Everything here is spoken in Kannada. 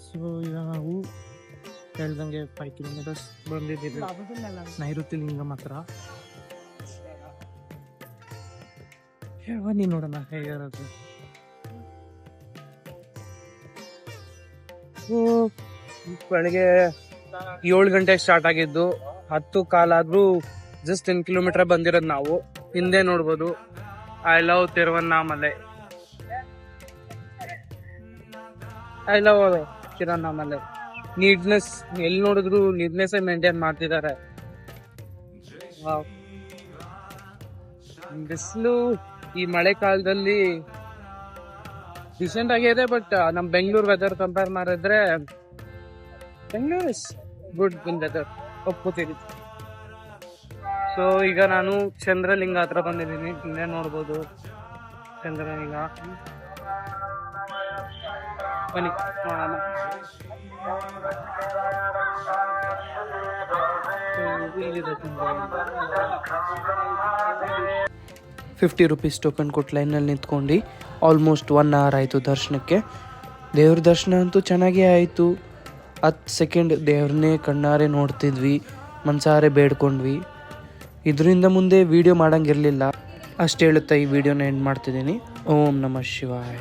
ಸೊ ಈಗ ನಾವು ಹೇಳ್ದಂಗೆ 5 ಕಿಲೋಮೀಟರ್ಸ್ ಬಂದಿದ್ದೀವಿ ನೈಋತ್ಯ ಲಿಂಗಂ ಹತ್ರ. ಬನ್ನಿ ನೋಡೋಣ ಹೇಗಿರೋದು. ಬೆಳಗ್ಗೆ 7 ಗಂಟೆಗೆ ಸ್ಟಾರ್ಟ್ ಆಗಿದ್ದು, 10 ಕಾಲಾದ್ರೂ ಜಸ್ಟ್ 10 ಕಿಲೋಮೀಟರ್ ಬಂದಿರೋದು ನಾವು. ಹಿಂದೆ ನೋಡ್ಬೋದು I love Tiruvannamalai, I love Tiruvannamalai. Neatness ಎಲ್ಲಿ ನೋಡಿದ್ರು ನೀಟ್ನೆಸ್ ಮೇಂಟೈನ್ ಮಾಡ್ತಿದ್ದಾರೆ. ಬಿಸಿಲು ಈ ಮಳೆ ಕಾಲದಲ್ಲಿ ಡಿಸೆಂಟ್ ಆಗಿದೆ, ಬಟ್ ನಮ್ ಬೆಂಗಳೂರು ವೆದರ್ ಕಂಪೇರ್ ಮಾಡಿದ್ರೆ Bengaluru is good in weather, ಒಪ್ಕೋತೀವಿ. ಸೊ ಈಗ ನಾನು ಚಂದ್ರಲಿಂಗ ಹತ್ರ ಬಂದಿದ್ದೀನಿ. ಹಿಂದೆ ನೋಡ್ಬೋದು ಚಂದ್ರಲಿಂಗ. ಬನ್ನಿ ನೋಡೋಣ. 50 ರೂಪೀಸ್ ಟೋಕನ್ ಕೊಟ್ಟು ಲೈನಲ್ಲಿ ನಿಂತ್ಕೊಂಡು ಆಲ್ಮೋಸ್ಟ್ 1 ಅವರ್ ಆಯಿತು ದರ್ಶನಕ್ಕೆ. ದೇವ್ರ ದರ್ಶನ ಅಂತೂ ಚೆನ್ನಾಗೇ ಆಯಿತು. 10 ಸೆಕೆಂಡ್ ದೇವ್ರನ್ನೇ ಕಣ್ಣಾರೆ ನೋಡ್ತಿದ್ವಿ, ಮನ್ಸಾರೆ ಬೇಡ್ಕೊಂಡ್ವಿ. ಇದರಿಂದ ಮುಂದೆ ವಿಡಿಯೋ ಮಾಡೋಂಗಿರಲಿಲ್ಲ. ಅಷ್ಟು ಹೇಳುತ್ತಾ ಈ ವಿಡಿಯೋನ ಎಂಡ್ ಮಾಡ್ತಿದ್ದೀನಿ. ಓಂ ನಮಃ ಶಿವಾಯ.